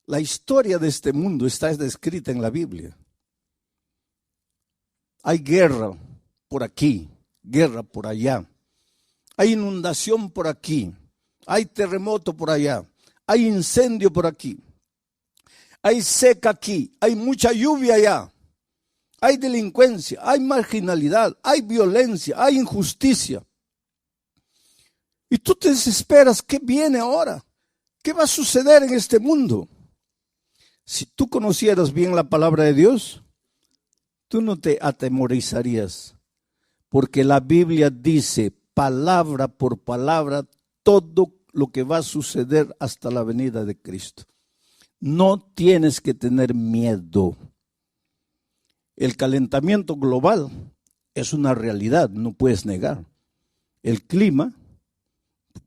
La historia de este mundo está descrita en la Biblia. Hay guerra por aquí, guerra por allá. Hay inundación por aquí, hay terremoto por allá, hay incendio por aquí, hay seca aquí, hay mucha lluvia allá, hay delincuencia, hay marginalidad, hay violencia, hay injusticia. Y tú te desesperas, ¿qué viene ahora? ¿Qué va a suceder en este mundo? Si tú conocieras bien la palabra de Dios, tú no te atemorizarías, porque la Biblia dice palabra por palabra todo lo que va a suceder hasta la venida de Cristo. No tienes que tener miedo. El calentamiento global es una realidad, no puedes negar. El clima,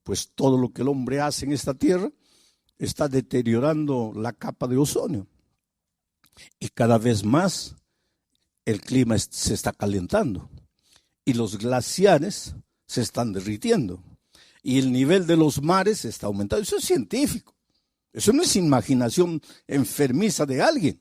pues todo lo que el hombre hace en esta tierra, está deteriorando la capa de ozono. Y cada vez más el clima se está calentando. Y los glaciares se están derritiendo. Y el nivel de los mares está aumentando. Eso es científico. Eso no es imaginación enfermiza de alguien.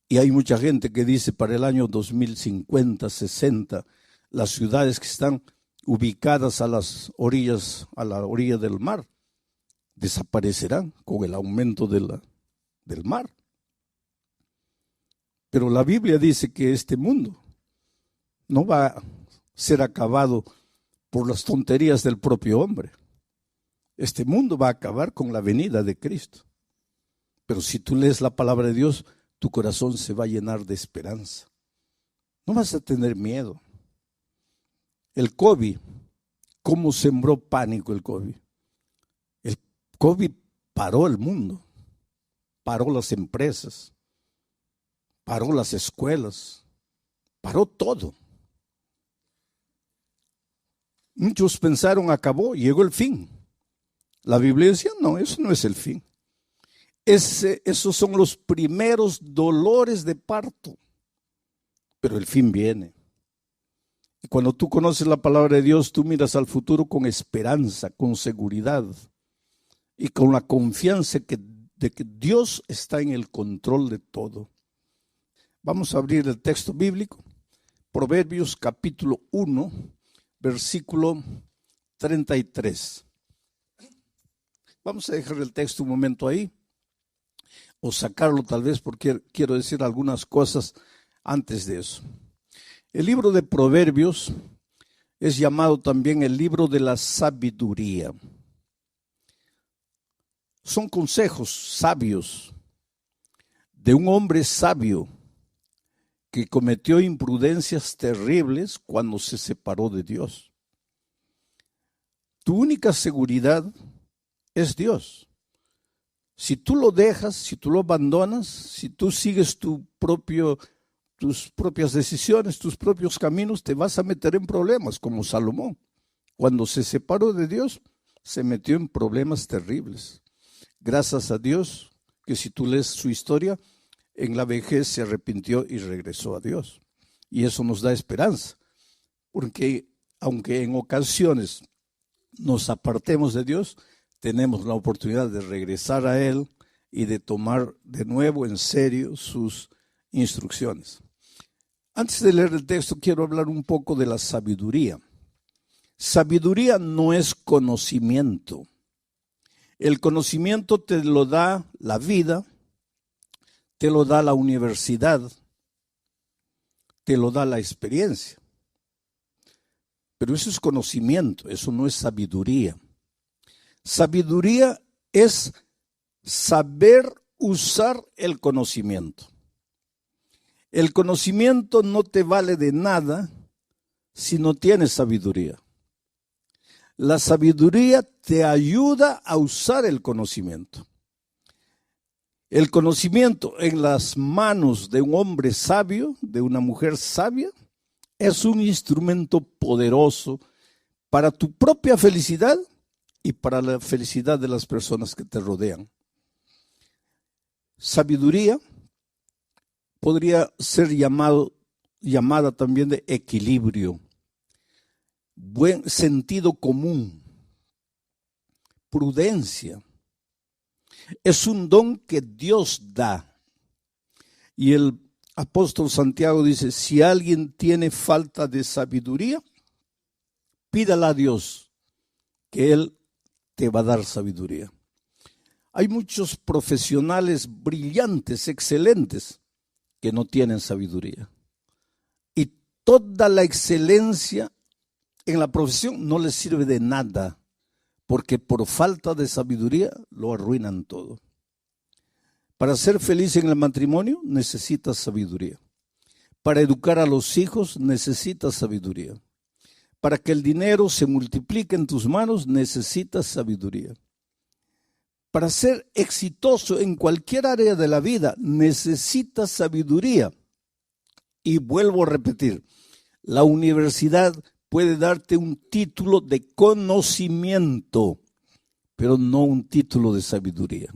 Y hay mucha gente que dice para el año 2050, 60, las ciudades que están ubicadas a las orillas, a la orilla del mar, desaparecerán con el aumento del mar. Pero la Biblia dice que este mundo no va a ser acabado por las tonterías del propio hombre. Este mundo va a acabar con la venida de Cristo. Pero si tú lees la palabra de Dios, tu corazón se va a llenar de esperanza. No vas a tener miedo. El COVID, ¿cómo sembró pánico el COVID? El COVID paró el mundo, paró las empresas, paró las escuelas, paró todo. Muchos pensaron, acabó, llegó el fin. La Biblia decía, no, eso no es el fin. Esos son los primeros dolores de parto, pero el fin viene. Y cuando tú conoces la palabra de Dios, tú miras al futuro con esperanza, con seguridad y con la confianza de que Dios está en el control de todo. Vamos a abrir el texto bíblico, Proverbios capítulo 1, versículo 33. Vamos a dejar el texto un momento ahí, o sacarlo tal vez porque quiero decir algunas cosas antes de eso. El libro de Proverbios es llamado también el libro de la sabiduría. Son consejos sabios de un hombre sabio que cometió imprudencias terribles cuando se separó de Dios. Tu única seguridad es Dios. Si tú lo dejas, si tú lo abandonas, si tú sigues tus propias decisiones, tus propios caminos, te vas a meter en problemas, como Salomón. Cuando se separó de Dios, se metió en problemas terribles. Gracias a Dios, que si tú lees su historia, en la vejez se arrepintió y regresó a Dios. Y eso nos da esperanza, porque aunque en ocasiones nos apartemos de Dios, tenemos la oportunidad de regresar a Él y de tomar de nuevo en serio sus instrucciones. Antes de leer el texto, quiero hablar un poco de la sabiduría. Sabiduría no es conocimiento. El conocimiento te lo da la vida, te lo da la universidad, te lo da la experiencia. Pero eso es conocimiento, eso no es sabiduría. Sabiduría es saber usar el conocimiento. El conocimiento no te vale de nada si no tienes sabiduría. La sabiduría te ayuda a usar el conocimiento. El conocimiento en las manos de un hombre sabio, de una mujer sabia, es un instrumento poderoso para tu propia felicidad y para la felicidad de las personas que te rodean. Sabiduría podría ser llamada también de equilibrio, buen sentido común, prudencia. Es un don que Dios da. Y el apóstol Santiago dice, si alguien tiene falta de sabiduría, pídala a Dios, que Él te va a dar sabiduría. Hay muchos profesionales brillantes, excelentes, que no tienen sabiduría. Y toda la excelencia en la profesión no les sirve de nada, porque por falta de sabiduría lo arruinan todo. Para ser feliz en el matrimonio necesitas sabiduría. Para educar a los hijos necesitas sabiduría. Para que el dinero se multiplique en tus manos necesitas sabiduría. Para ser exitoso en cualquier área de la vida necesitas sabiduría. Y vuelvo a repetir, la universidad puede darte un título de conocimiento, pero no un título de sabiduría.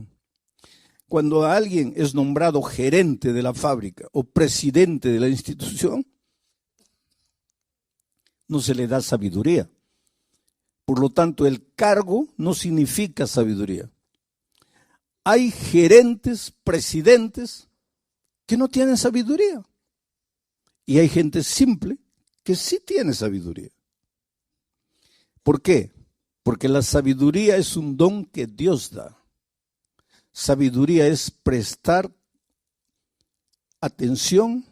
Cuando alguien es nombrado gerente de la fábrica o presidente de la institución, no se le da sabiduría. Por lo tanto, el cargo no significa sabiduría. Hay gerentes, presidentes que no tienen sabiduría. Y hay gente simple que sí tiene sabiduría. ¿Por qué? Porque la sabiduría es un don que Dios da. Sabiduría es prestar atención,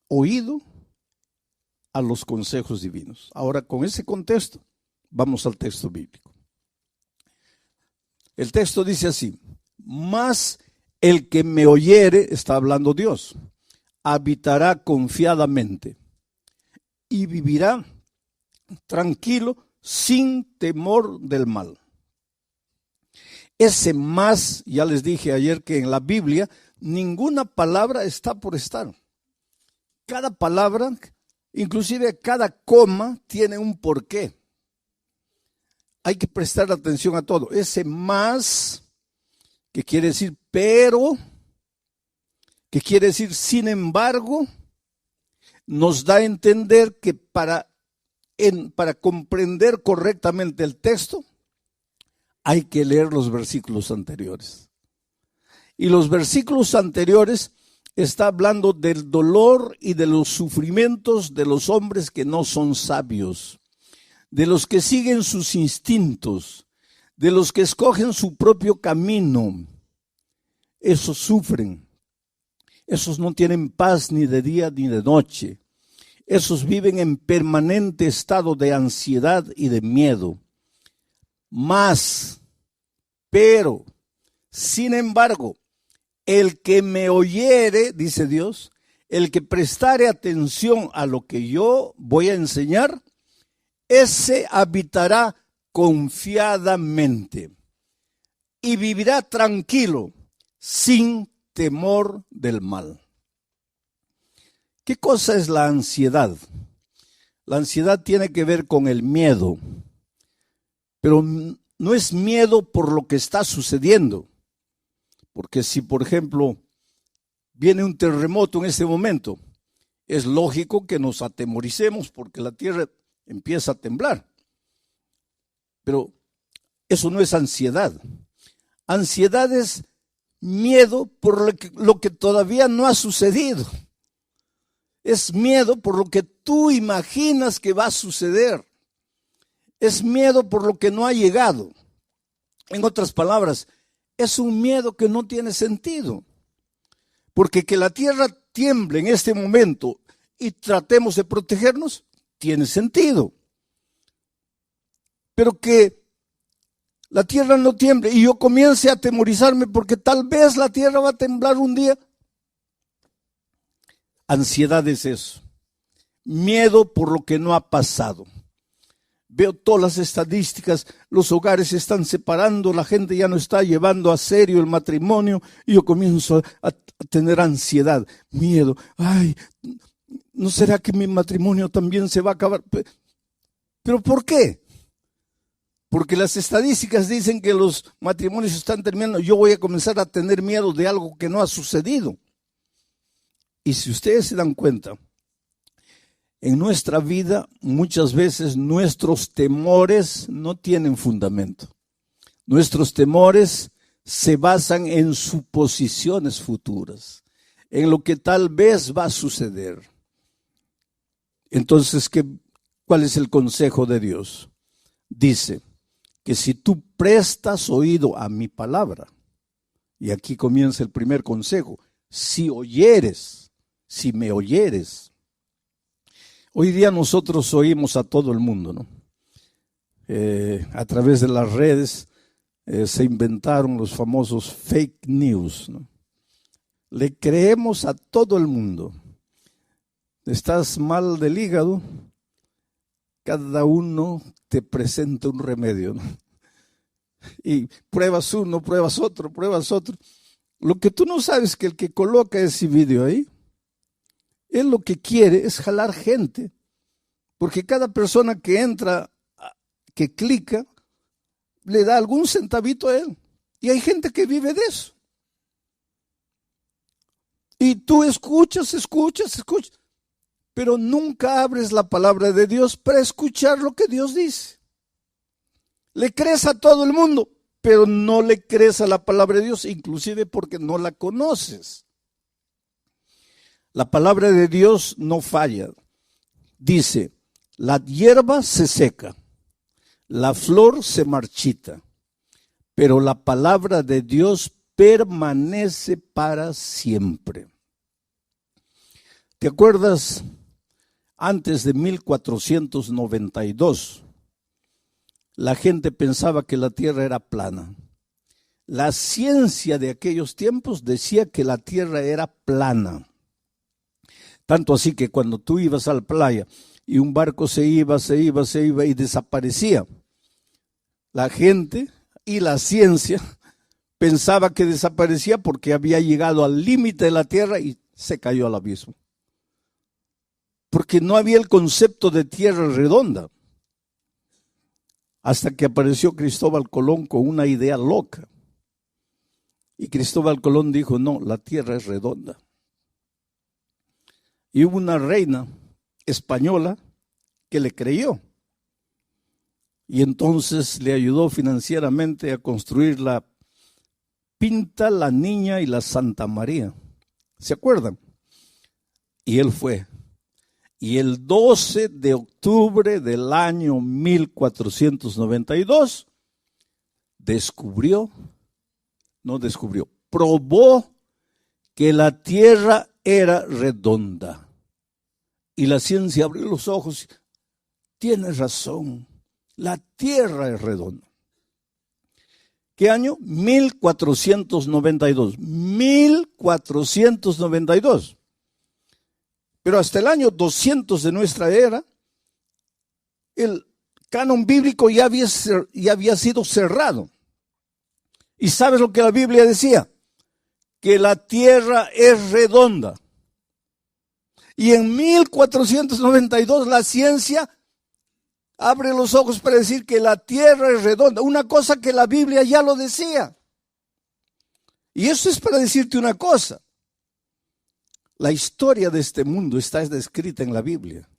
oído a los consejos divinos. Ahora, con ese contexto, vamos al texto bíblico. El texto dice así, mas el que me oyere, está hablando Dios, habitará confiadamente y vivirá tranquilo sin temor del mal. Ese más, ya les dije ayer que en la Biblia ninguna palabra está por estar. Cada palabra, inclusive cada coma, tiene un porqué. Hay que prestar atención a todo. Ese más, que quiere decir pero, que quiere decir sin embargo, nos da a entender que para comprender correctamente el texto, hay que leer los versículos anteriores. Y los versículos anteriores está hablando del dolor y de los sufrimientos de los hombres que no son sabios, de los que siguen sus instintos, de los que escogen su propio camino. Esos sufren, esos no tienen paz ni de día ni de noche, esos viven en permanente estado de ansiedad y de miedo. Mas, pero, sin embargo, el que me oyere, dice Dios, el que prestare atención a lo que yo voy a enseñar, ese habitará confiadamente y vivirá tranquilo, sin temor del mal. ¿Qué cosa es la ansiedad? La ansiedad tiene que ver con el miedo, pero no es miedo por lo que está sucediendo. Porque si, por ejemplo, viene un terremoto en este momento, es lógico que nos atemoricemos porque la tierra empieza a temblar. Pero eso no es ansiedad. Ansiedad es miedo por lo que todavía no ha sucedido. Es miedo por lo que tú imaginas que va a suceder. Es miedo por lo que no ha llegado. En otras palabras, es un miedo que no tiene sentido. Porque que la tierra tiemble en este momento y tratemos de protegernos, tiene sentido. Pero que la tierra no tiemble y yo comience a atemorizarme porque tal vez la tierra va a temblar un día. Ansiedad es eso. Miedo por lo que no ha pasado. Veo todas las estadísticas, los hogares se están separando, la gente ya no está llevando a serio el matrimonio y yo comienzo a tener ansiedad, miedo. Ay, ¿no será que mi matrimonio también se va a acabar? ¿Pero por qué? Porque las estadísticas dicen que los matrimonios están terminando. Yo voy a comenzar a tener miedo de algo que no ha sucedido. Y si ustedes se dan cuenta, en nuestra vida muchas veces nuestros temores no tienen fundamento. Nuestros temores se basan en suposiciones futuras, en lo que tal vez va a suceder. Entonces, ¿cuál es el consejo de Dios? Dice que si tú prestas oído a mi palabra, y aquí comienza el primer consejo, si me oyeres. Hoy día nosotros oímos a todo el mundo, ¿no? A través de las redes se inventaron los famosos fake news, ¿no? Le creemos a todo el mundo. Estás mal del hígado, cada uno te presenta un remedio, ¿no? Y pruebas uno, pruebas otro. Lo que tú no sabes es que el que coloca ese video ahí, él lo que quiere es jalar gente, porque cada persona que entra, que clica, le da algún centavito a él. Y hay gente que vive de eso. Y tú escuchas, pero nunca abres la palabra de Dios para escuchar lo que Dios dice. Le crees a todo el mundo, pero no le crees a la palabra de Dios, inclusive porque no la conoces. La palabra de Dios no falla. Dice, la hierba se seca, la flor se marchita, pero la palabra de Dios permanece para siempre. ¿Te acuerdas? Antes de 1492, la gente pensaba que la tierra era plana. La ciencia de aquellos tiempos decía que la tierra era plana. Tanto así que cuando tú ibas a la playa y un barco se iba y desaparecía, la gente y la ciencia pensaba que desaparecía porque había llegado al límite de la tierra y se cayó al abismo. Porque no había el concepto de tierra redonda. Hasta que apareció Cristóbal Colón con una idea loca. Y Cristóbal Colón dijo, no, la tierra es redonda. Y hubo una reina española que le creyó. Y entonces le ayudó financieramente a construir la Pinta, la Niña y la Santa María. ¿Se acuerdan? Y él fue. Y el 12 de octubre del año 1492, probó que la tierra era redonda. Y la ciencia abrió los ojos. Tienes razón, la tierra es redonda. ¿Qué año? 1492. 1492. Pero hasta el año 200 de nuestra era, el canon bíblico ya había sido cerrado. ¿Y sabes lo que la Biblia decía? Que la tierra es redonda. Y en 1492 la ciencia abre los ojos para decir que la tierra es redonda. Una cosa que la Biblia ya lo decía. Y eso es para decirte una cosa. La historia de este mundo está descrita en la Biblia.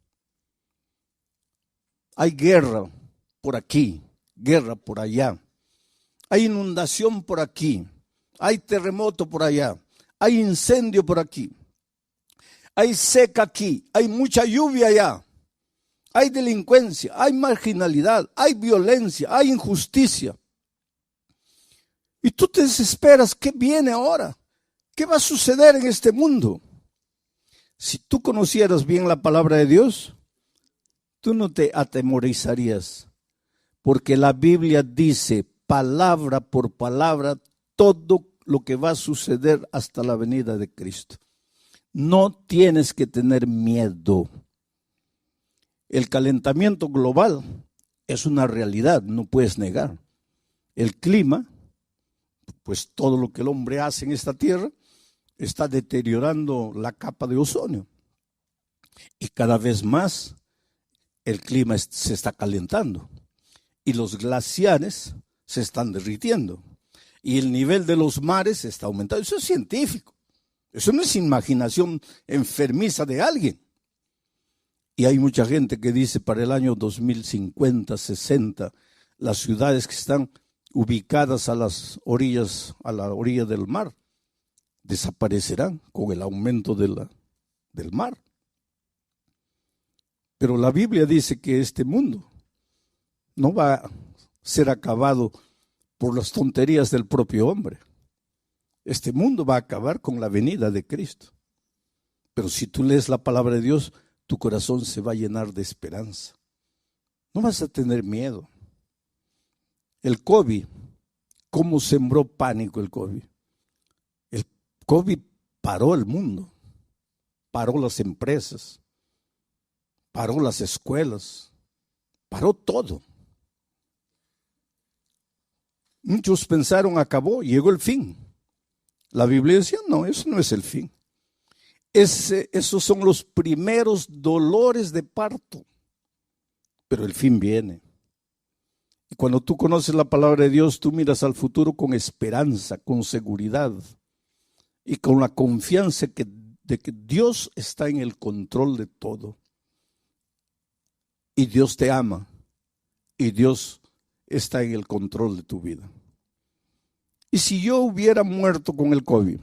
Hay guerra por aquí, guerra por allá. Hay inundación por aquí, hay terremoto por allá, hay incendio por aquí, hay seca aquí, hay mucha lluvia allá, hay delincuencia, hay marginalidad, hay violencia, hay injusticia. Y tú te desesperas, ¿qué viene ahora? ¿Qué va a suceder en este mundo? Si tú conocieras bien la palabra de Dios, tú no te atemorizarías, porque la Biblia dice palabra por palabra todo lo que va a suceder hasta la venida de Cristo. No tienes que tener miedo. El calentamiento global es una realidad, no puedes negar. El clima, pues todo lo que el hombre hace en esta tierra, está deteriorando la capa de ozono. Y cada vez más el clima se está calentando. Y los glaciares se están derritiendo. Y el nivel de los mares está aumentando. Eso es científico. Eso no es imaginación enfermiza de alguien. Y hay mucha gente que dice para el año 2050, 60, las ciudades que están ubicadas a las orillas, a la orilla del mar, desaparecerán con el aumento del mar. Pero la Biblia dice que este mundo no va a ser acabado por las tonterías del propio hombre. Este mundo va a acabar con la venida de Cristo. Pero si tú lees la palabra de Dios, tu corazón se va a llenar de esperanza. No vas a tener miedo. El COVID, ¿cómo sembró pánico el COVID? El COVID paró el mundo, paró las empresas, paró las escuelas, paró todo. Muchos pensaron, acabó, llegó el fin. La Biblia decía, no, eso no es el fin. Esos son los primeros dolores de parto, pero el fin viene. Y cuando tú conoces la palabra de Dios, tú miras al futuro con esperanza, con seguridad y con la confianza de que Dios está en el control de todo. Y Dios te ama y Dios está en el control de tu vida. Y si yo hubiera muerto con el COVID,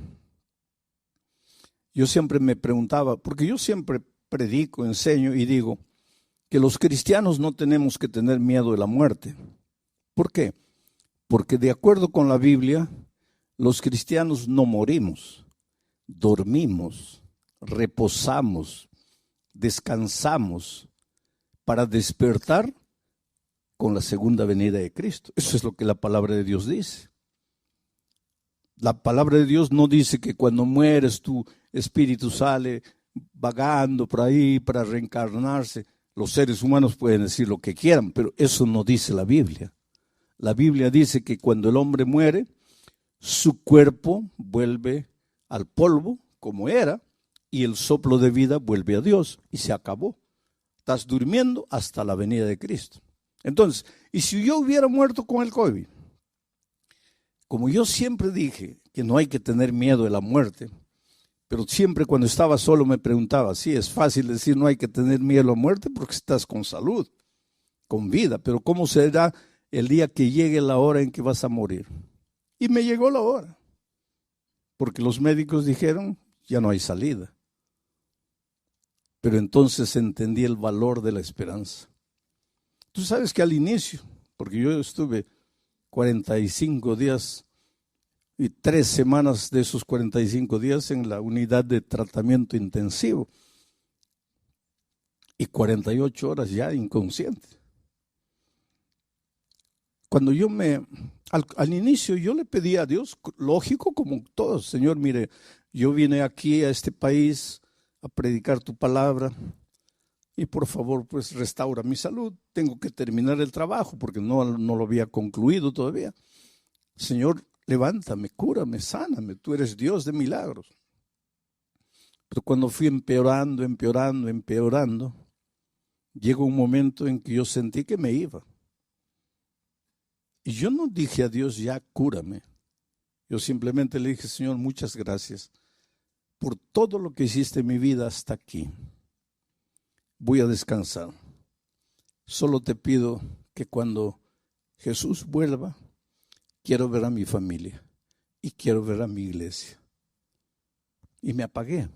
yo siempre me preguntaba, porque yo siempre predico, enseño y digo que los cristianos no tenemos que tener miedo de la muerte. ¿Por qué? Porque de acuerdo con la Biblia, los cristianos no morimos, dormimos, reposamos, descansamos para despertar con la segunda venida de Cristo. Eso es lo que la palabra de Dios dice. La palabra de Dios no dice que cuando mueres tu espíritu sale vagando por ahí para reencarnarse. Los seres humanos pueden decir lo que quieran, pero eso no dice la Biblia. La Biblia dice que cuando el hombre muere, su cuerpo vuelve al polvo como era y el soplo de vida vuelve a Dios y se acabó. Estás durmiendo hasta la venida de Cristo. Entonces, ¿y si yo hubiera muerto con el COVID? Como yo siempre dije que no hay que tener miedo de la muerte, pero siempre cuando estaba solo me preguntaba, sí, es fácil decir no hay que tener miedo a la muerte porque estás con salud, con vida, pero ¿cómo será el día que llegue la hora en que vas a morir? Y me llegó la hora, porque los médicos dijeron, ya no hay salida. Pero entonces entendí el valor de la esperanza. Tú sabes que al inicio, porque yo estuve 45 días y 3 semanas de esos 45 días en la unidad de tratamiento intensivo y 48 horas ya inconsciente. Cuando yo al inicio yo le pedí a Dios, lógico como todos, Señor, mire, yo vine aquí a este país a predicar tu palabra y por favor pues restaura mi salud, tengo que terminar el trabajo porque no lo había concluido todavía. Señor, levántame, cúrame, sáname, tú eres Dios de milagros. Pero cuando fui empeorando, llegó un momento en que yo sentí que me iba. Y yo no dije a Dios, ya cúrame. Yo simplemente le dije, Señor, muchas gracias por todo lo que hiciste en mi vida hasta aquí. Voy a descansar. Solo te pido que cuando Jesús vuelva, quiero ver a mi familia y quiero ver a mi iglesia. Y me apagué.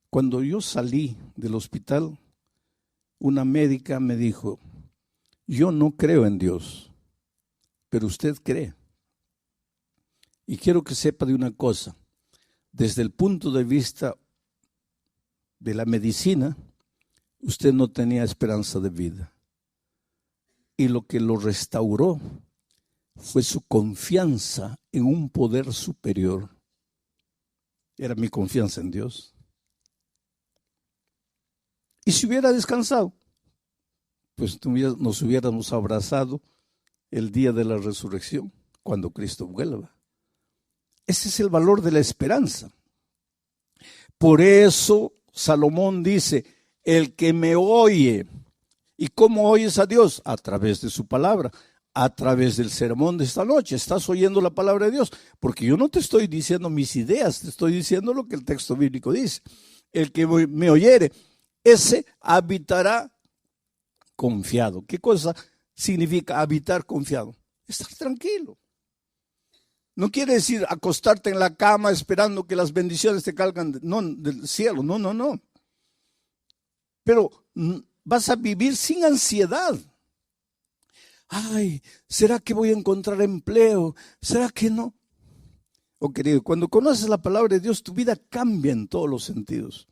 Cuando yo salí del hospital, una médica me dijo, yo no creo en Dios, pero usted cree. Y quiero que sepa de una cosa, desde el punto de vista de la medicina, usted no tenía esperanza de vida. Y lo que lo restauró fue su confianza en un poder superior. Era mi confianza en Dios. Y si hubiera descansado, pues nos hubiéramos abrazado el día de la resurrección, cuando Cristo vuelva. Ese es el valor de la esperanza. Por eso Salomón dice, el que me oye, ¿y cómo oyes a Dios? A través de su palabra, a través del sermón de esta noche. Estás oyendo la palabra de Dios, porque yo no te estoy diciendo mis ideas, te estoy diciendo lo que el texto bíblico dice. El que me oyere, ese habitará confiado. ¿Qué cosa significa habitar confiado. Estar tranquilo. No quiere decir acostarte en la cama esperando que las bendiciones te caigan del cielo. No, no, no. Pero vas a vivir sin ansiedad. Ay, ¿será que voy a encontrar empleo? ¿Será que no? Oh, querido, cuando conoces la palabra de Dios, tu vida cambia en todos los sentidos.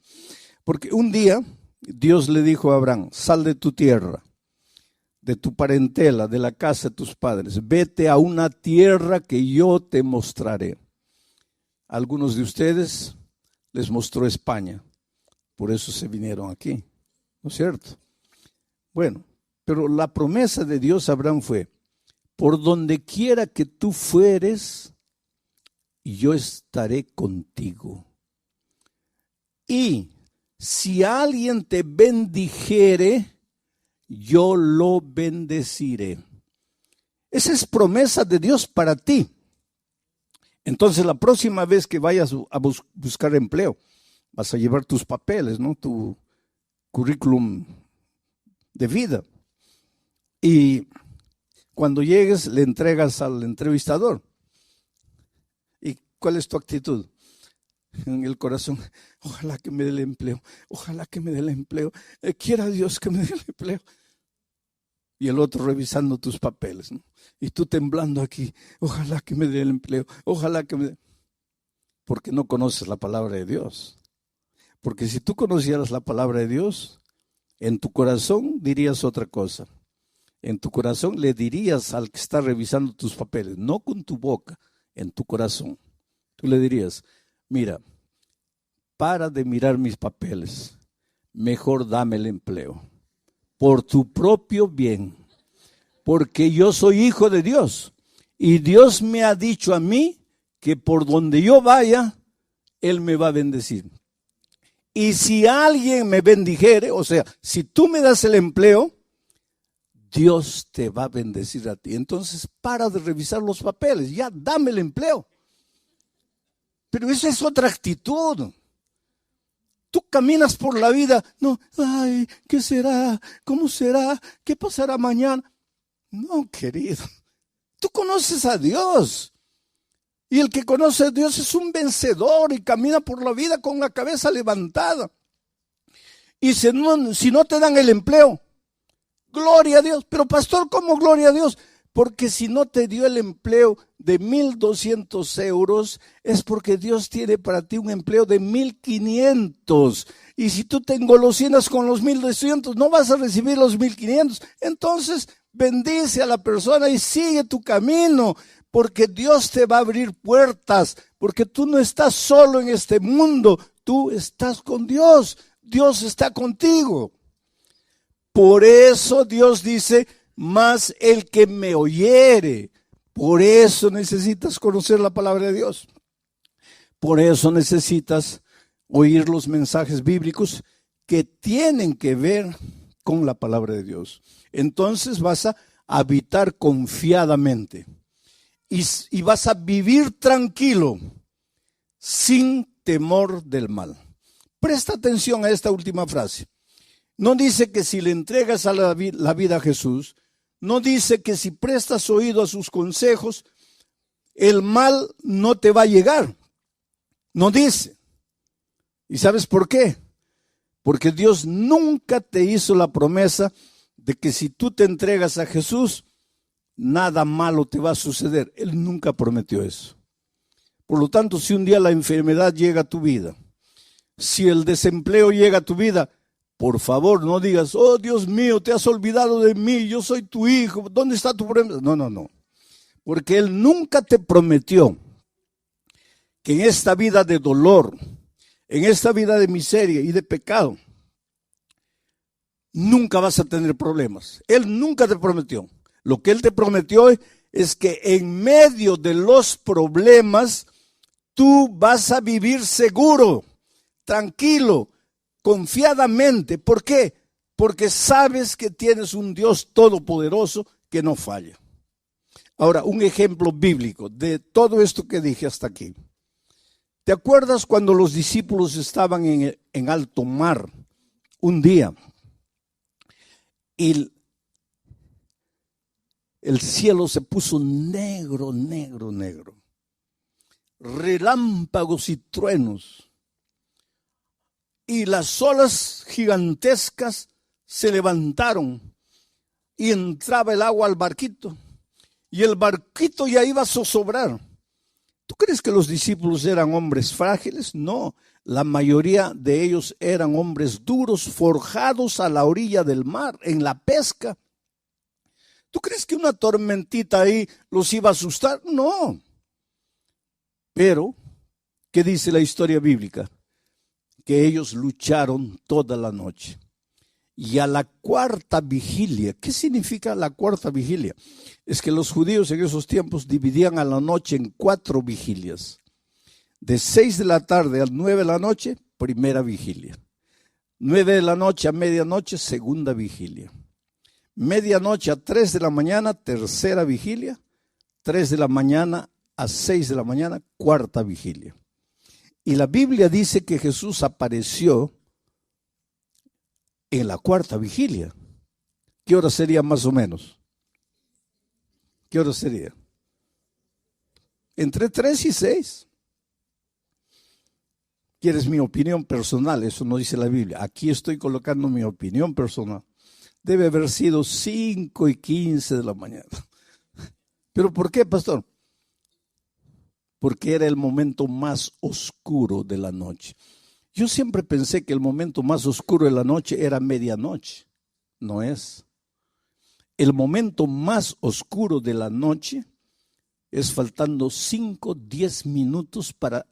Porque un día Dios le dijo a Abraham: sal de tu tierra, de tu parentela, de la casa de tus padres, vete a una tierra que yo te mostraré. A algunos de ustedes les mostró España, por eso se vinieron aquí, ¿no es cierto? Bueno, pero la promesa de Dios a Abraham fue: por donde quiera que tú fueres, yo estaré contigo. Y si alguien te bendijere, yo lo bendeciré. Esa es promesa de Dios para ti. Entonces, la próxima vez que vayas a buscar empleo, vas a llevar tus papeles, ¿no? Tu currículum de vida. Y cuando llegues, le entregas al entrevistador. ¿Y cuál es tu actitud? En el corazón: ojalá que me dé el empleo, ojalá que me dé el empleo, quiera Dios que me dé el empleo. Y el otro revisando tus papeles, ¿no? Y tú temblando aquí: ojalá que me dé el empleo, ojalá que me dé. Porque no conoces la palabra de Dios. Porque si tú conocieras la palabra de Dios, en tu corazón dirías otra cosa. En tu corazón le dirías al que está revisando tus papeles, no con tu boca, en tu corazón. Tú le dirías: mira, para de mirar mis papeles, mejor dame el empleo, por tu propio bien, porque yo soy hijo de Dios, y Dios me ha dicho a mí que por donde yo vaya, Él me va a bendecir. Y si alguien me bendijere, o sea, si tú me das el empleo, Dios te va a bendecir a ti. Entonces, para de revisar los papeles, ya dame el empleo. Pero esa es otra actitud. Tú caminas por la vida, no, ay, ¿qué será? ¿Cómo será? ¿Qué pasará mañana? No, querido, tú conoces a Dios. Y el que conoce a Dios es un vencedor y camina por la vida con la cabeza levantada. Y si no te dan el empleo, gloria a Dios. Pero pastor, ¿cómo gloria a Dios? Porque si no te dio el empleo de 1,200 euros, es porque Dios tiene para ti un empleo de 1,500. Y si tú te engolosinas con los 1,200, no vas a recibir los 1,500. Entonces, bendice a la persona y sigue tu camino, porque Dios te va a abrir puertas, porque tú no estás solo en este mundo, tú estás con Dios. Dios está contigo. Por eso Dios dice: mas el que me oyere. Por eso necesitas conocer la palabra de Dios. Por eso necesitas oír los mensajes bíblicos que tienen que ver con la palabra de Dios. Entonces vas a habitar confiadamente y vas a vivir tranquilo, sin temor del mal. Presta atención a esta última frase. No dice que si le entregas a la vida a Jesús, no dice que si prestas oído a sus consejos, el mal no te va a llegar. No dice. ¿Y sabes por qué? Porque Dios nunca te hizo la promesa de que si tú te entregas a Jesús, nada malo te va a suceder. Él nunca prometió eso. Por lo tanto, si un día la enfermedad llega a tu vida, si el desempleo llega a tu vida, por favor, no digas: oh Dios mío, te has olvidado de mí, yo soy tu hijo, ¿dónde está tu promesa? No, no, no. Porque Él nunca te prometió que en esta vida de dolor, en esta vida de miseria y de pecado, nunca vas a tener problemas. Él nunca te prometió. Lo que Él te prometió es que en medio de los problemas, tú vas a vivir seguro, tranquilo, confiadamente. ¿Por qué? Porque sabes que tienes un Dios todopoderoso que no falla. Ahora, un ejemplo bíblico de todo esto que dije hasta aquí. ¿Te acuerdas cuando los discípulos estaban en alto mar un día? Y el cielo se puso negro, negro, negro. Relámpagos y truenos. Y las olas gigantescas se levantaron y entraba el agua al barquito. Y el barquito ya iba a zozobrar. ¿Tú crees que los discípulos eran hombres frágiles? No, la mayoría de ellos eran hombres duros, forjados a la orilla del mar, en la pesca. ¿Tú crees que una tormentita ahí los iba a asustar? No. Pero, ¿qué dice la historia bíblica? Que ellos lucharon toda la noche. Y a la cuarta vigilia, ¿qué significa la cuarta vigilia? Es que los judíos en esos tiempos dividían a la noche en 4 vigilias. De 6 de la tarde a 9 de la noche, primera vigilia. 9 de la noche a medianoche, segunda vigilia. Medianoche a 3 de la mañana, tercera vigilia. 3 de la mañana a 6 de la mañana, cuarta vigilia. Y la Biblia dice que Jesús apareció en la cuarta vigilia. ¿Qué hora sería más o menos? ¿Qué hora sería? Entre 3 y 6. ¿Quieres mi opinión personal? Eso no dice la Biblia. Aquí estoy colocando mi opinión personal. Debe haber sido 5 y 15 de la mañana. ¿Pero por qué, pastor? Porque era el momento más oscuro de la noche. Yo siempre pensé que el momento más oscuro de la noche era medianoche. No es. El momento más oscuro de la noche es faltando 5, 10 minutos para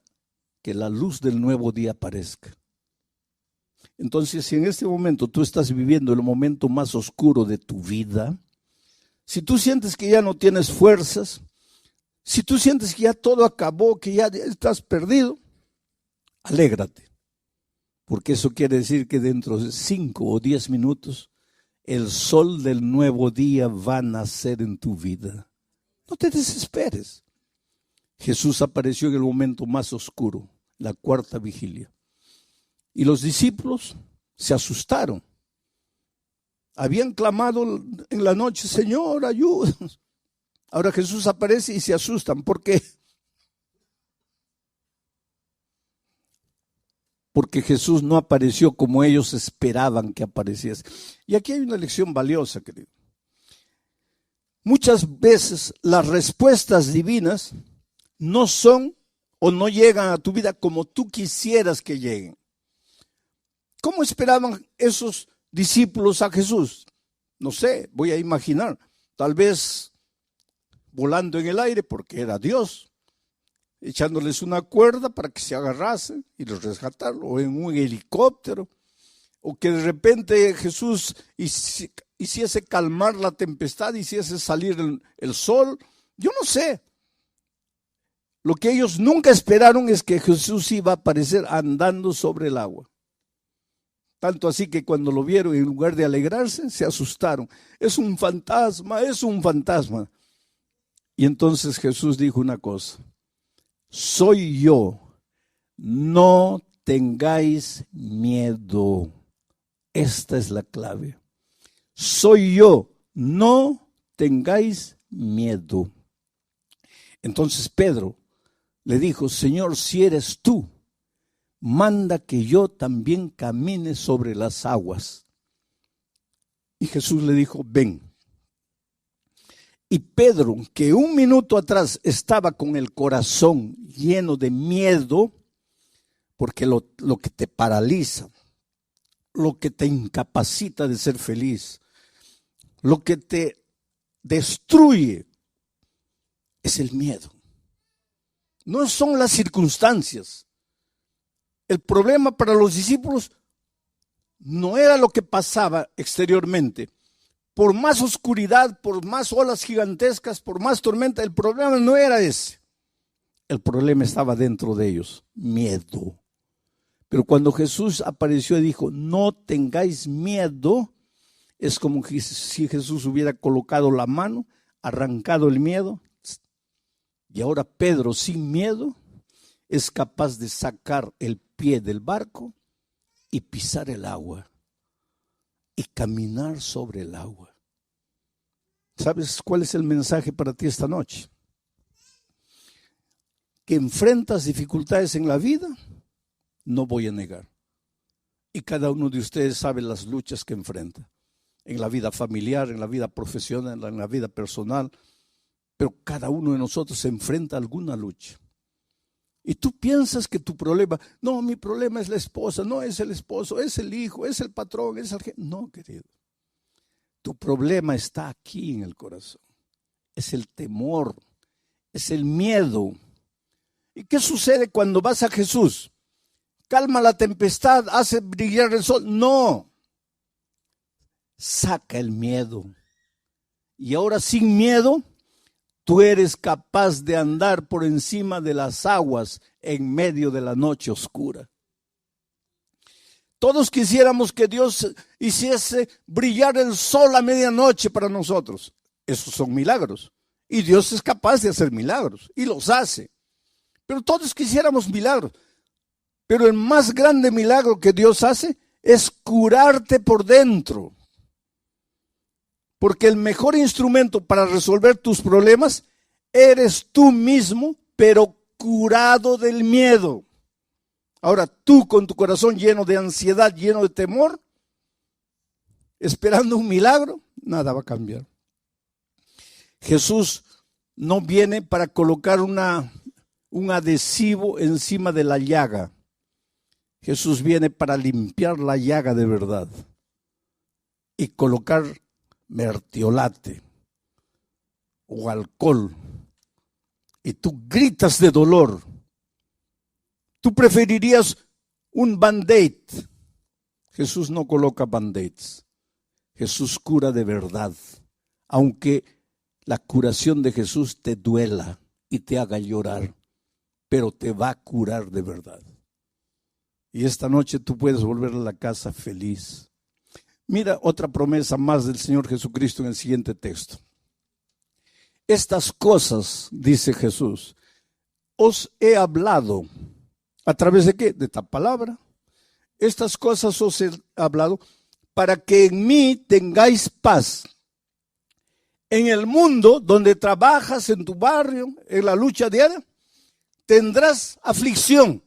que la luz del nuevo día aparezca. Entonces, si en este momento tú estás viviendo el momento más oscuro de tu vida, si tú sientes que ya no tienes fuerzas, si tú sientes que ya todo acabó, que ya estás perdido, alégrate. Porque eso quiere decir que dentro de 5 o 10 minutos el sol del nuevo día va a nacer en tu vida. No te desesperes. Jesús apareció en el momento más oscuro, la cuarta vigilia. Y los discípulos se asustaron. Habían clamado en la noche, Señor, ayúdanos. Ahora Jesús aparece y se asustan. ¿Por qué? Porque Jesús no apareció como ellos esperaban que apareciese. Y aquí hay una lección valiosa, querido. Muchas veces las respuestas divinas no son o no llegan a tu vida como tú quisieras que lleguen. ¿Cómo esperaban esos discípulos a Jesús? No sé, voy a imaginar. Tal vez volando en el aire porque era Dios, echándoles una cuerda para que se agarrasen y los rescataron, o en un helicóptero, o que de repente Jesús hiciese calmar la tempestad, hiciese salir el sol. Yo no sé. Lo que ellos nunca esperaron es que Jesús iba a aparecer andando sobre el agua. Tanto así que cuando lo vieron, en lugar de alegrarse, se asustaron. Es un fantasma, es un fantasma. Y entonces Jesús dijo una cosa: soy yo, no tengáis miedo. Esta es la clave. Soy yo, no tengáis miedo. Entonces Pedro le dijo: Señor, si eres tú, manda que yo también camine sobre las aguas. Y Jesús le dijo: ven. Y Pedro, que un minuto atrás estaba con el corazón lleno de miedo, porque lo que te paraliza, lo que te incapacita de ser feliz, lo que te destruye, es el miedo. No son las circunstancias. El problema para los discípulos no era lo que pasaba exteriormente. Por más oscuridad, por más olas gigantescas, por más tormenta, el problema no era ese. El problema estaba dentro de ellos, miedo. Pero cuando Jesús apareció y dijo: no tengáis miedo, es como si Jesús hubiera colocado la mano, arrancado el miedo. Y ahora Pedro, sin miedo, es capaz de sacar el pie del barco y pisar el agua y caminar sobre el agua. ¿Sabes cuál es el mensaje para ti esta noche? Que enfrentas dificultades en la vida, no voy a negar. Y cada uno de ustedes sabe las luchas que enfrenta. En la vida familiar, en la vida profesional, en la vida personal. Pero cada uno de nosotros se enfrenta a alguna lucha. Y tú piensas que tu problema, no, mi problema es la esposa, no es el esposo, es el hijo, es el patrón, es el jefe. No, querido. Tu problema está aquí en el corazón. Es el temor, es el miedo. ¿Y qué sucede cuando vas a Jesús? Calma la tempestad, hace brillar el sol. No. Saca el miedo. Y ahora sin miedo, tú eres capaz de andar por encima de las aguas en medio de la noche oscura. Todos quisiéramos que Dios hiciese brillar el sol a medianoche para nosotros. Esos son milagros. Y Dios es capaz de hacer milagros. Y los hace. Pero todos quisiéramos milagros. Pero el más grande milagro que Dios hace es curarte por dentro. Porque el mejor instrumento para resolver tus problemas eres tú mismo, pero curado del miedo. Ahora tú con tu corazón lleno de ansiedad, lleno de temor, esperando un milagro, nada va a cambiar. Jesús no viene para colocar un adhesivo encima de la llaga. Jesús viene para limpiar la llaga de verdad y colocar mertiolate o alcohol. Y tú gritas de dolor. Tú preferirías un band-aid. Jesús no coloca band-aids. Jesús cura de verdad. Aunque la curación de Jesús te duela y te haga llorar, pero te va a curar de verdad. Y esta noche tú puedes volver a la casa feliz. Mira otra promesa más del Señor Jesucristo en el siguiente texto. Estas cosas, dice Jesús, os he hablado. ¿A través de qué? De esta palabra. Estas cosas os he hablado para que en mí tengáis paz. En el mundo donde trabajas, en tu barrio, en la lucha diaria, tendrás aflicción.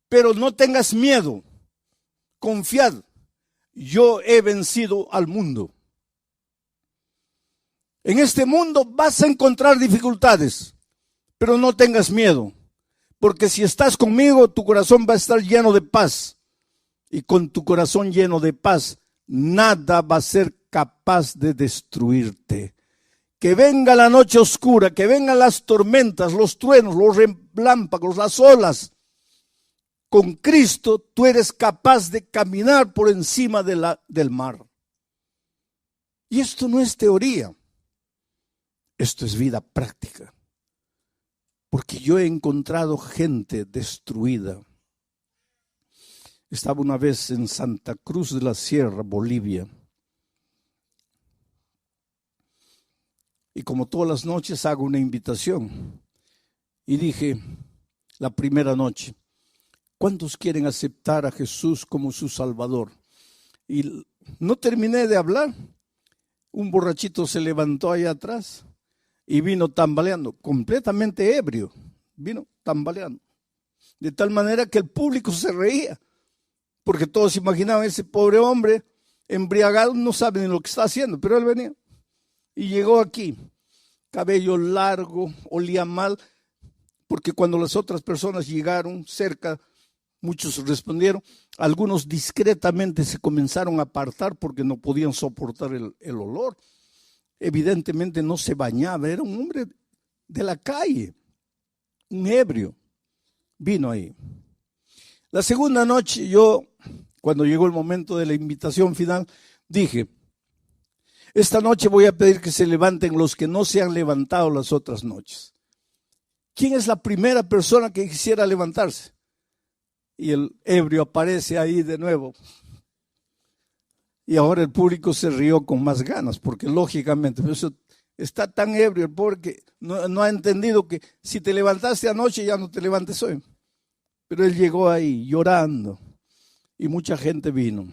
Pero no tengas miedo. Confiad. Yo he vencido al mundo. En este mundo vas a encontrar dificultades, pero no tengas miedo, porque si estás conmigo, tu corazón va a estar lleno de paz. Y con tu corazón lleno de paz, nada va a ser capaz de destruirte. Que venga la noche oscura, que vengan las tormentas, los truenos, los relámpagos, las olas. Con Cristo tú eres capaz de caminar por encima del mar. Y esto no es teoría. Esto es vida práctica. Porque yo he encontrado gente destruida. Estaba una vez en Santa Cruz de la Sierra, Bolivia. Y como todas las noches hago una invitación. Y dije, la primera noche, ¿cuántos quieren aceptar a Jesús como su Salvador? Y no terminé de hablar. Un borrachito se levantó allá atrás y vino tambaleando, completamente ebrio. Vino tambaleando. De tal manera que el público se reía. Porque todos imaginaban ese pobre hombre embriagado, no sabe ni lo que está haciendo, pero él venía. Y llegó aquí, cabello largo, olía mal, porque cuando las otras personas llegaron cerca, muchos respondieron, algunos discretamente se comenzaron a apartar porque no podían soportar el olor. Evidentemente no se bañaba, era un hombre de la calle, un ebrio, vino ahí. La segunda noche yo, cuando llegó el momento de la invitación final, dije, esta noche voy a pedir que se levanten los que no se han levantado las otras noches. ¿Quién es la primera persona que quisiera levantarse? Y el ebrio aparece ahí de nuevo. Y ahora el público se rió con más ganas, porque lógicamente eso está tan ebrio el pobre que no ha entendido que si te levantaste anoche ya no te levantes hoy. Pero él llegó ahí llorando y mucha gente vino.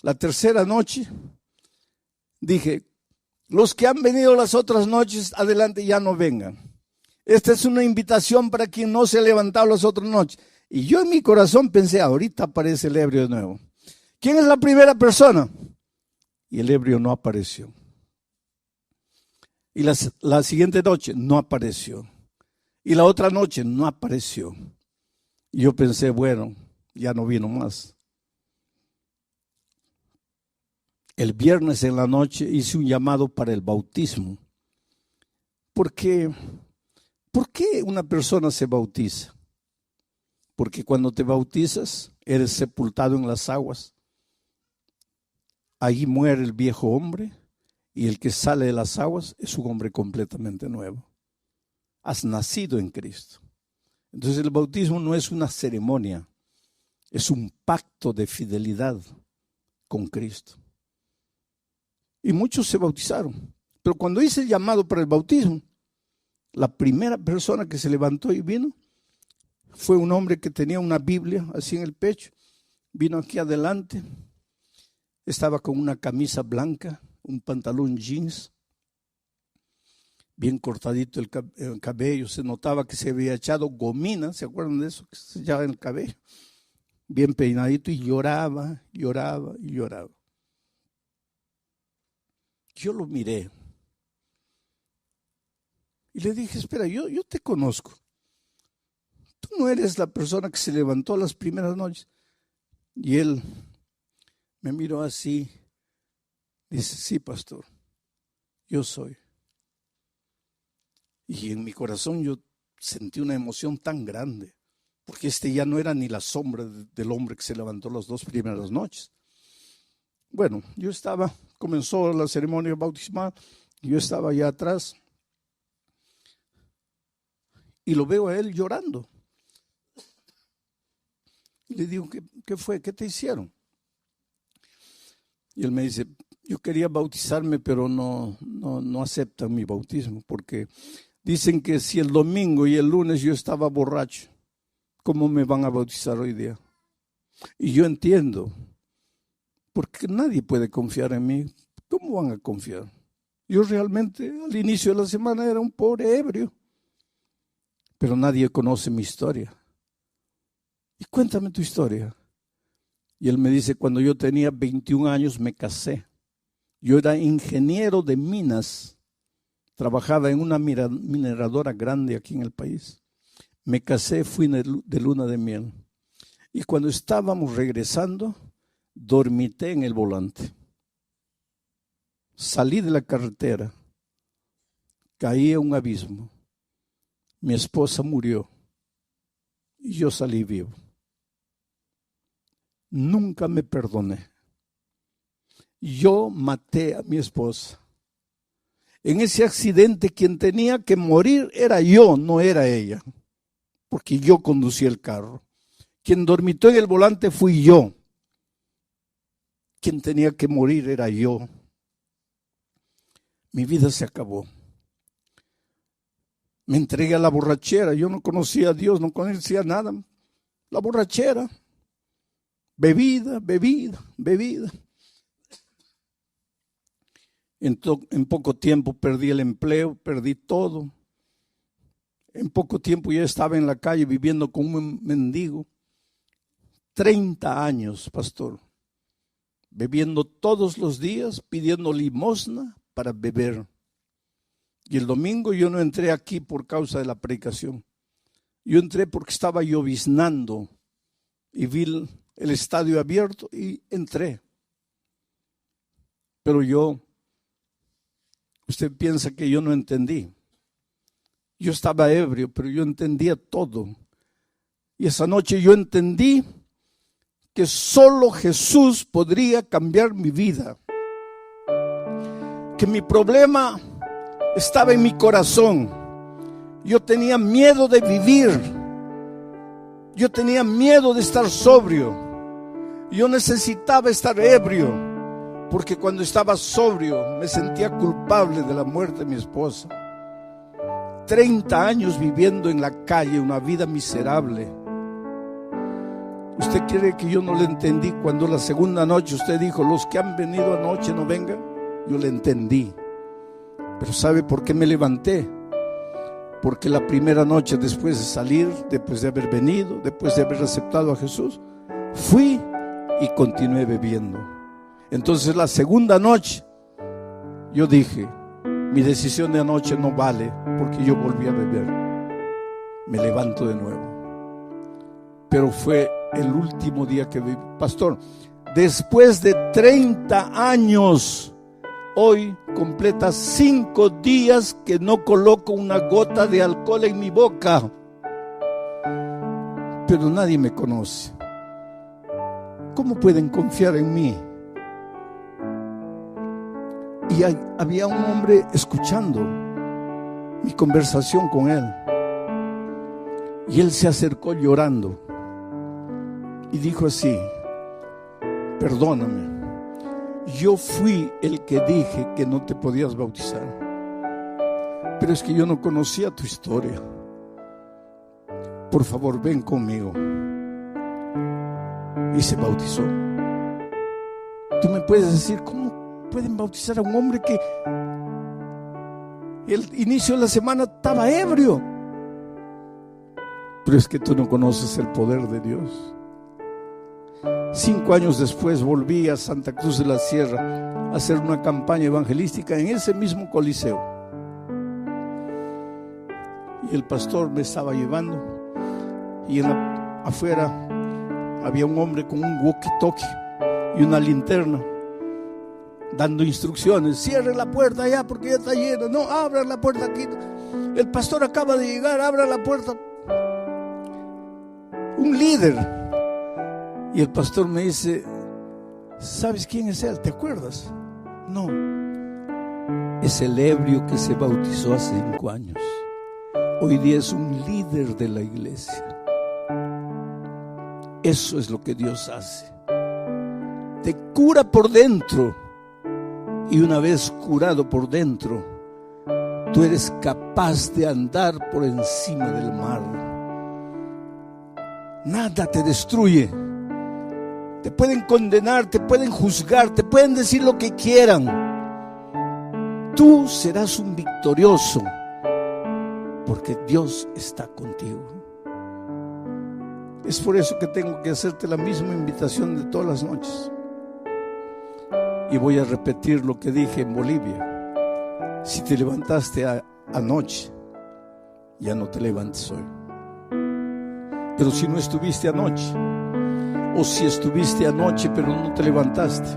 La tercera noche dije, Los que han venido las otras noches, adelante, ya no vengan. Esta es una invitación para quien no se ha levantado las otras noches. Y yo en mi corazón pensé, ahorita aparece el ebrio de nuevo. ¿Quién es la primera persona? Y el ebrio no apareció. Y la siguiente noche no apareció. Y la otra noche no apareció. Y yo pensé, bueno, ya no vino más. El viernes en la noche hice un llamado para el bautismo. ¿Por qué una persona se bautiza? Porque cuando te bautizas, eres sepultado en las aguas. Ahí muere el viejo hombre y el que sale de las aguas es un hombre completamente nuevo. Has nacido en Cristo. Entonces el bautismo no es una ceremonia, es un pacto de fidelidad con Cristo. Y muchos se bautizaron. Pero cuando hice el llamado para el bautismo, la primera persona que se levantó y vino fue un hombre que tenía una Biblia así en el pecho. Vino aquí adelante. Estaba con una camisa blanca, un pantalón jeans, bien cortadito el cabello. Se notaba que se había echado gomina, ¿se acuerdan de eso? Que se echaba en el cabello. Bien peinadito y lloraba, lloraba y lloraba. Yo lo miré y le dije, espera, yo te conozco. Tú no eres la persona que se levantó las primeras noches. Y él me miró así, dice, sí, pastor, yo soy. Y en mi corazón yo sentí una emoción tan grande, porque este ya no era ni la sombra del hombre que se levantó las 2 primeras noches. Bueno, comenzó la ceremonia bautismal, yo estaba allá atrás y lo veo a él llorando. Y le digo, ¿qué fue? ¿Qué te hicieron? Y él me dice, yo quería bautizarme, pero no aceptan mi bautismo, porque dicen que si el domingo y el lunes yo estaba borracho, ¿cómo me van a bautizar hoy día? Y yo entiendo, porque nadie puede confiar en mí. ¿Cómo van a confiar? Yo realmente al inicio de la semana era un pobre ebrio, pero nadie conoce mi historia. Y cuéntame tu historia. Y él me dice, cuando yo tenía 21 años me casé. Yo era ingeniero de minas, trabajaba en una mineradora grande aquí en el país. Me casé, fui de luna de miel. Y cuando estábamos regresando, dormité en el volante. Salí de la carretera, caí a un abismo. Mi esposa murió y yo salí vivo. Nunca me perdoné. Yo maté a mi esposa. En ese accidente quien tenía que morir era yo, no era ella, porque yo conducí el carro. Quien dormitó en el volante fui yo. Quien tenía que morir era yo. Mi vida se acabó. Me entregué a la borrachera. Yo no conocía a Dios, no conocía nada. La borrachera. Bebida. En poco tiempo perdí el empleo, perdí todo. En poco tiempo ya estaba en la calle viviendo como un mendigo. 30 años, pastor. Bebiendo todos los días, pidiendo limosna para beber. Y el domingo yo no entré aquí por causa de la predicación. Yo entré porque estaba lloviznando y vi el estadio abierto y entré. Pero usted piensa que yo no entendí. Yo estaba ebrio, pero yo entendía todo. Y esa noche yo entendí que solo Jesús podría cambiar mi vida. Que mi problema estaba en mi corazón. Yo tenía miedo de vivir. Yo tenía miedo de estar sobrio. Yo necesitaba estar ebrio, porque cuando estaba sobrio me sentía culpable de la muerte de mi esposa. 30 años viviendo en la calle, una vida miserable. ¿Usted cree que yo no le entendí cuando la segunda noche usted dijo, los que han venido anoche no vengan? Yo le entendí. Pero ¿sabe por qué me levanté? Porque la primera noche después de salir, después de haber venido, después de haber aceptado a Jesús, fui y continué bebiendo. Entonces la segunda noche yo dije, mi decisión de anoche no vale, porque yo volví a beber. Me levanto de nuevo. Pero fue el último día que viví. Pastor, después de 30 años, hoy completa 5 días que no coloco una gota de alcohol en mi boca. Pero nadie me conoce. ¿Cómo pueden confiar en mí? Y había un hombre escuchando mi conversación con él. Y él se acercó llorando y dijo así: perdóname, yo fui el que dije que no te podías bautizar, pero es que yo no conocía tu historia. Por favor, ven conmigo. Y se bautizó. Tú me puedes decir, ¿cómo pueden bautizar a un hombre que el inicio de la semana estaba ebrio? Pero es que tú no conoces el poder de Dios. 5 años después volví a Santa Cruz de la Sierra a hacer una campaña evangelística en ese mismo coliseo. Y el pastor me estaba llevando y afuera había un hombre con un walkie-talkie y una linterna dando instrucciones: cierre la puerta allá porque ya está llena, no, abra la puerta aquí, el pastor acaba de llegar, abra la puerta. Un líder. Y el pastor me dice: ¿sabes quién es él? ¿Te acuerdas? No, es el ebrio que se bautizó hace 5 años. Hoy día es un líder de la iglesia. Eso es lo que Dios hace. Te cura por dentro. Y una vez curado por dentro, tú eres capaz de andar por encima del mar. Nada te destruye. Te pueden condenar, te pueden juzgar, te pueden decir lo que quieran. Tú serás un victorioso, porque Dios está contigo. Es por eso que tengo que hacerte la misma invitación de todas las noches. Y voy a repetir lo que dije en Bolivia. Si te levantaste anoche, ya no te levantes hoy. Pero si no estuviste anoche, o si estuviste anoche pero no te levantaste,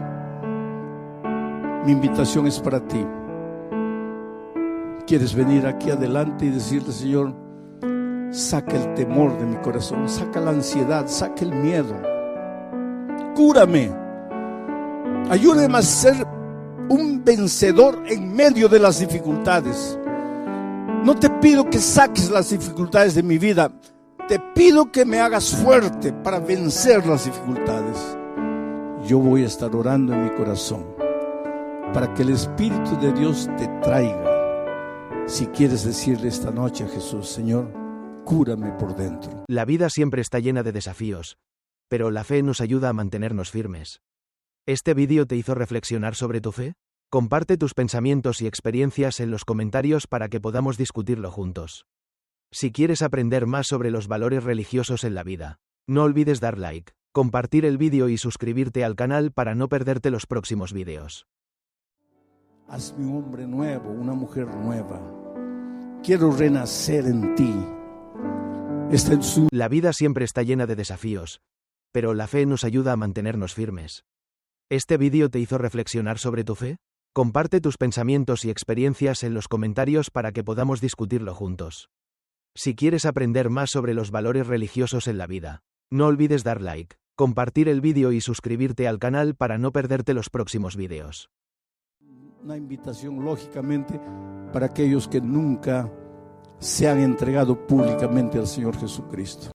mi invitación es para ti. ¿Quieres venir aquí adelante y decirle: Señor, saca el temor de mi corazón, saca la ansiedad, saca el miedo, cúrame, ayúdame a ser un vencedor en medio de las dificultades? No te pido que saques las dificultades de mi vida, te pido que me hagas fuerte para vencer las dificultades. Yo voy a estar orando en mi corazón para que el Espíritu de Dios te traiga. Si quieres decirle esta noche a Jesús: Señor, cúrame por dentro. La vida siempre está llena de desafíos, pero la fe nos ayuda a mantenernos firmes. ¿Este vídeo te hizo reflexionar sobre tu fe? Comparte tus pensamientos y experiencias en los comentarios para que podamos discutirlo juntos. Si quieres aprender más sobre los valores religiosos en la vida, no olvides dar like, compartir el vídeo y suscribirte al canal para no perderte los próximos vídeos. Hazme un hombre nuevo, una mujer nueva. Quiero renacer en ti. La vida siempre está llena de desafíos, pero la fe nos ayuda a mantenernos firmes. ¿Este vídeo te hizo reflexionar sobre tu fe? Comparte tus pensamientos y experiencias en los comentarios para que podamos discutirlo juntos. Si quieres aprender más sobre los valores religiosos en la vida, no olvides dar like, compartir el vídeo y suscribirte al canal para no perderte los próximos vídeos. Una invitación, lógicamente, para aquellos que nunca se han entregado públicamente al Señor Jesucristo.